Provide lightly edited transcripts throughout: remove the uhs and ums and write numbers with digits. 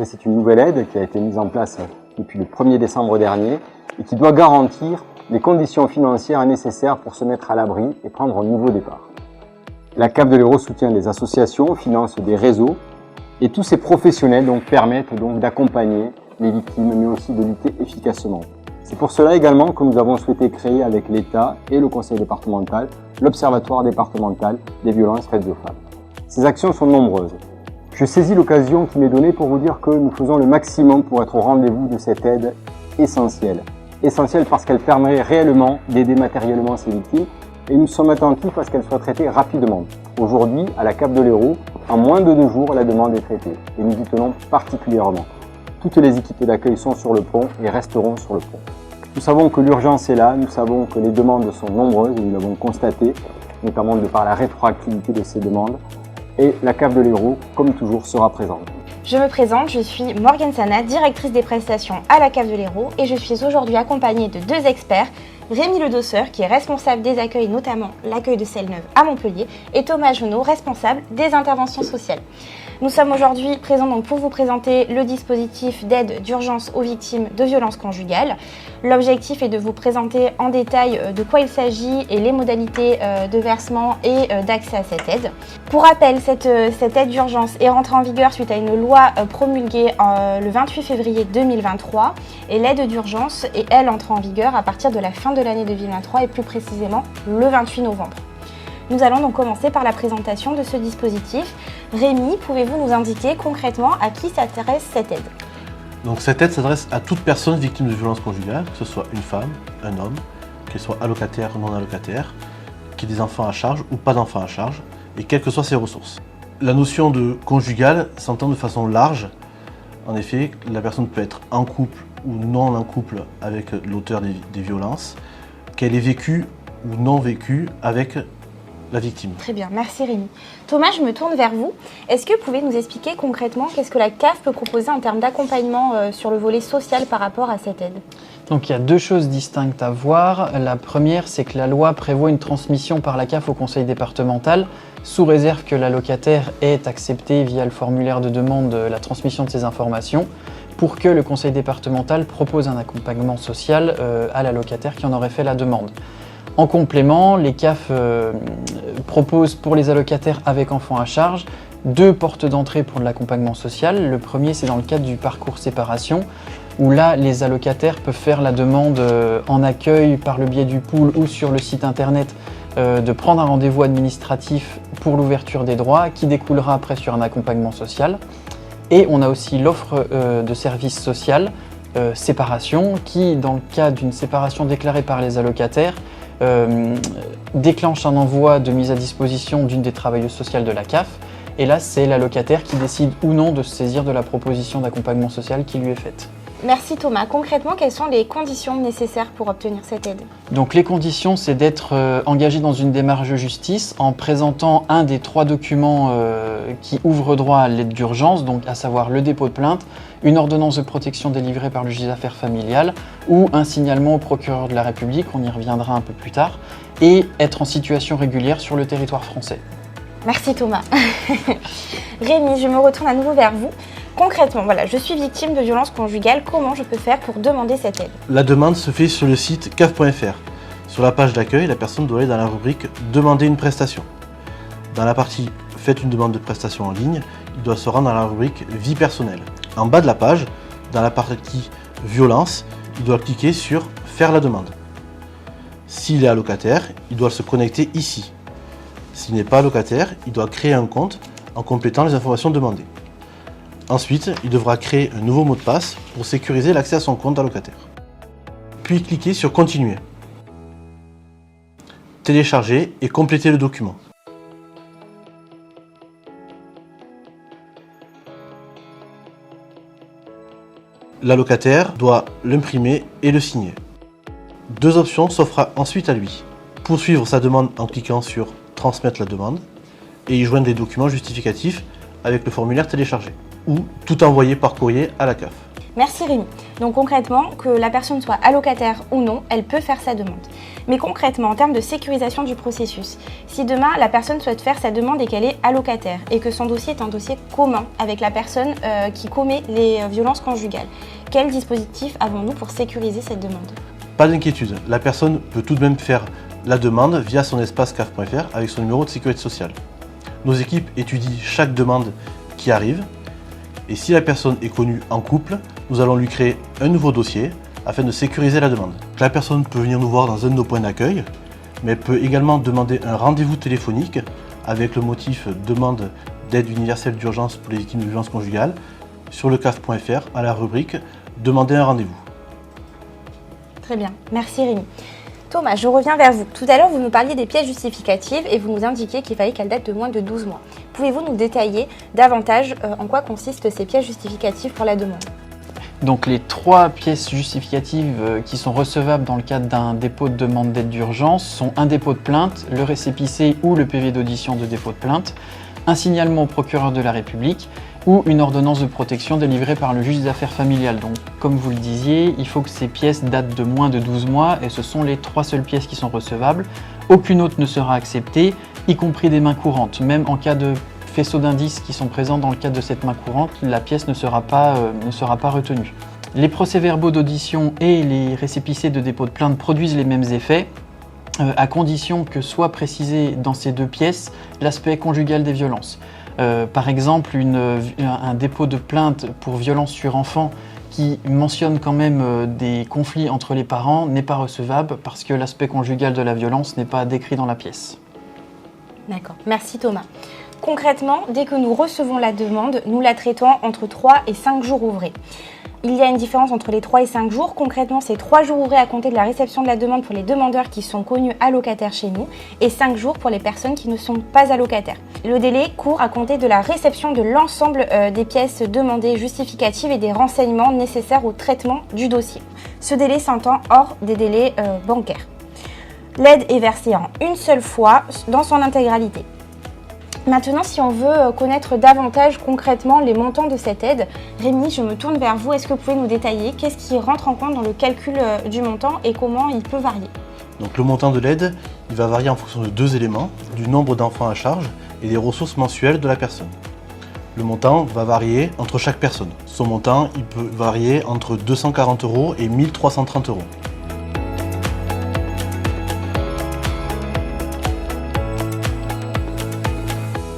savez, c'est une nouvelle aide qui a été mise en place depuis le 1er décembre dernier et qui doit garantir les conditions financières nécessaires pour se mettre à l'abri et prendre un nouveau départ. La CAF de l'Hérault soutient des associations, finance des réseaux et tous ces professionnels permettent d'accompagner les victimes mais aussi de lutter efficacement. C'est pour cela également que nous avons souhaité créer avec l'État et le Conseil départemental l'Observatoire départemental des violences faites aux femmes. Ces actions sont nombreuses. Je saisis l'occasion qui m'est donnée pour vous dire que nous faisons le maximum pour être au rendez-vous de cette aide essentielle. Essentielle parce qu'elle permet réellement d'aider matériellement ces victimes et nous sommes attentifs à ce qu'elles soient traitées rapidement. Aujourd'hui, à la CAF de l'Hérault, en moins de 2 jours, la demande est traitée et nous y tenons particulièrement. Toutes les équipes d'accueil sont sur le pont et resteront sur le pont. Nous savons que l'urgence est là, nous savons que les demandes sont nombreuses et nous l'avons constaté, notamment de par la rétroactivité de ces demandes. Et la CAF de l'Hérault, comme toujours, sera présente. Je me présente, je suis Morgane Sana, directrice des prestations à la CAF de l'Hérault et je suis aujourd'hui accompagnée de 2 experts, Rémi Ledosseur qui est responsable des accueils, notamment l'accueil de Celle-Neuve à Montpellier, et Thomas Genot, responsable des interventions sociales. Nous sommes aujourd'hui présents pour vous présenter le dispositif d'aide d'urgence aux victimes de violences conjugales. L'objectif est de vous présenter en détail de quoi il s'agit et les modalités de versement et d'accès à cette aide. Pour rappel, cette aide d'urgence est rentrée en vigueur suite à une loi promulguée le 28 février 2023 et l'aide d'urgence est, elle, entrée en vigueur à partir de la fin de l'année 2023 et plus précisément le 28 novembre. Nous allons donc commencer par la présentation de ce dispositif. Rémi, pouvez-vous nous indiquer concrètement à qui s'adresse cette aide ? Donc cette aide s'adresse à toute personne victime de violences conjugales, que ce soit une femme, un homme, qu'elle soit allocataire ou non allocataire, qu'il y ait des enfants à charge ou pas d'enfants à charge, et quelles que soient ses ressources. La notion de conjugale s'entend de façon large. En effet, la personne peut être en couple ou non en couple avec l'auteur des violences, qu'elle ait vécu ou non vécu avec la victime. Très bien, merci Rémi. Thomas, je me tourne vers vous. Est-ce que vous pouvez nous expliquer concrètement qu'est-ce que la CAF peut proposer en termes d'accompagnement sur le volet social par rapport à cette aide ? Donc il y a 2 choses distinctes à voir. La première, c'est que la loi prévoit une transmission par la CAF au conseil départemental, sous réserve que l'allocataire ait accepté via le formulaire de demande la transmission de ces informations, pour que le conseil départemental propose un accompagnement social à l'allocataire qui en aurait fait la demande. En complément, les CAF proposent pour les allocataires avec enfants à charge 2 portes d'entrée pour de l'accompagnement social. Le premier, c'est dans le cadre du parcours séparation, où là, les allocataires peuvent faire la demande en accueil par le biais du pool ou sur le site internet de prendre un rendez-vous administratif pour l'ouverture des droits, qui découlera après sur un accompagnement social. Et on a aussi l'offre de service social, séparation, qui, dans le cas d'une séparation déclarée par les allocataires, déclenche un envoi de mise à disposition d'une des travailleuses sociales de la CAF. Et là, c'est l'allocataire qui décide ou non de se saisir de la proposition d'accompagnement social qui lui est faite. Merci Thomas. Concrètement, quelles sont les conditions nécessaires pour obtenir cette aide ? Donc les conditions, c'est d'être engagé dans une démarche de justice en présentant un des 3 documents qui ouvrent droit à l'aide d'urgence, donc à savoir le dépôt de plainte, une ordonnance de protection délivrée par le juge des affaires familiales ou un signalement au procureur de la République, on y reviendra un peu plus tard, et être en situation régulière sur le territoire français. Merci Thomas. Rémi, je me retourne à nouveau vers vous. Concrètement, voilà, je suis victime de violences conjugales, comment je peux faire pour demander cette aide ? La demande se fait sur le site caf.fr. Sur la page d'accueil, la personne doit aller dans la rubrique « Demander une prestation ». Dans la partie « Faites une demande de prestation en ligne », il doit se rendre dans la rubrique « Vie personnelle ». En bas de la page, dans la partie « Violence », il doit cliquer sur « Faire la demande ». S'il est allocataire, il doit se connecter ici. S'il n'est pas allocataire, il doit créer un compte en complétant les informations demandées. Ensuite, il devra créer un nouveau mot de passe pour sécuriser l'accès à son compte allocataire. Puis cliquez sur « Continuer ». Télécharger et compléter le document. L'allocataire doit l'imprimer et le signer. 2 options s'offrent ensuite à lui. Poursuivre sa demande en cliquant sur « Transmettre la demande » et y joindre les documents justificatifs avec le formulaire téléchargé, ou tout envoyer par courrier à la CAF. Merci Rémi. Donc concrètement, que la personne soit allocataire ou non, elle peut faire sa demande. Mais concrètement, en termes de sécurisation du processus, si demain la personne souhaite faire sa demande et qu'elle est allocataire et que son dossier est un dossier commun avec la personne qui commet les violences conjugales, quel dispositif avons-nous pour sécuriser cette demande ? Pas d'inquiétude, la personne peut tout de même faire la demande via son espace CAF.fr avec son numéro de sécurité sociale. Nos équipes étudient chaque demande qui arrive et si la personne est connue en couple, nous allons lui créer un nouveau dossier afin de sécuriser la demande. La personne peut venir nous voir dans un de nos points d'accueil, mais elle peut également demander un rendez-vous téléphonique avec le motif demande d'aide universelle d'urgence pour les victimes de violences conjugales sur le CAF.fr à la rubrique demander un rendez-vous. Très bien, merci Rémi. Thomas, je reviens vers vous. Tout à l'heure, vous nous parliez des pièces justificatives et vous nous indiquiez qu'il fallait qu'elles datent de moins de 12 mois. Pouvez-vous nous détailler davantage en quoi consistent ces pièces justificatives pour la demande ? Donc les 3 pièces justificatives qui sont recevables dans le cadre d'un dépôt de demande d'aide d'urgence sont un dépôt de plainte, le récépissé ou le PV d'audition de dépôt de plainte, un signalement au procureur de la République ou une ordonnance de protection délivrée par le juge des affaires familiales. Donc, comme vous le disiez, il faut que ces pièces datent de moins de 12 mois et ce sont les 3 seules pièces qui sont recevables. Aucune autre ne sera acceptée, y compris des mains courantes. Même en cas de faisceaux d'indices qui sont présents dans le cadre de cette main courante, la pièce ne sera pas retenue. Les procès-verbaux d'audition et les récépissés de dépôt de plainte produisent les mêmes effets, à condition que soit précisé dans ces 2 pièces l'aspect conjugal des violences. Par exemple, un dépôt de plainte pour violence sur enfant qui mentionne quand même des conflits entre les parents n'est pas recevable parce que l'aspect conjugal de la violence n'est pas décrit dans la pièce. D'accord, merci Thomas. Concrètement, dès que nous recevons la demande, nous la traitons entre 3 et 5 jours ouvrés. Il y a une différence entre les 3 et 5 jours. Concrètement, c'est 3 jours ouvrés à compter de la réception de la demande pour les demandeurs qui sont connus allocataires chez nous et 5 jours pour les personnes qui ne sont pas allocataires. Le délai court à compter de la réception de l'ensemble des pièces demandées justificatives et des renseignements nécessaires au traitement du dossier. Ce délai s'entend hors des délais bancaires. L'aide est versée en une seule fois dans son intégralité. Maintenant, si on veut connaître davantage concrètement les montants de cette aide, Rémi, je me tourne vers vous. Est-ce que vous pouvez nous détailler qu'est-ce qui rentre en compte dans le calcul du montant et comment il peut varier ? Donc le montant de l'aide, il va varier en fonction de 2 éléments, du nombre d'enfants à charge et des ressources mensuelles de la personne. Le montant va varier entre chaque personne. Son montant, il peut varier entre 240 € et 1 330 €.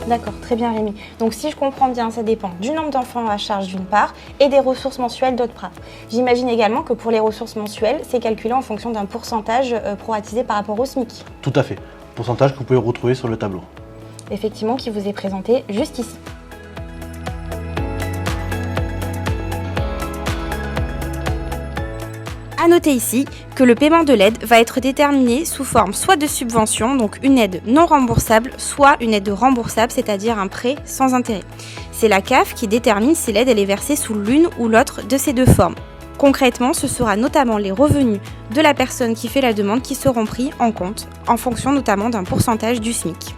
D'accord, très bien Rémi. Donc si je comprends bien, ça dépend du nombre d'enfants à charge d'une part et des ressources mensuelles d'autre part. J'imagine également que pour les ressources mensuelles, c'est calculé en fonction d'un pourcentage proratisé par rapport au SMIC. Tout à fait. Pourcentage que vous pouvez retrouver sur le tableau. Effectivement, qui vous est présenté juste ici. À noter ici que le paiement de l'aide va être déterminé sous forme soit de subvention, donc une aide non remboursable, soit une aide remboursable, c'est-à-dire un prêt sans intérêt. C'est la CAF qui détermine si l'aide est versée sous l'une ou l'autre de ces 2 formes. Concrètement, ce sera notamment les revenus de la personne qui fait la demande qui seront pris en compte, en fonction notamment d'un pourcentage du SMIC.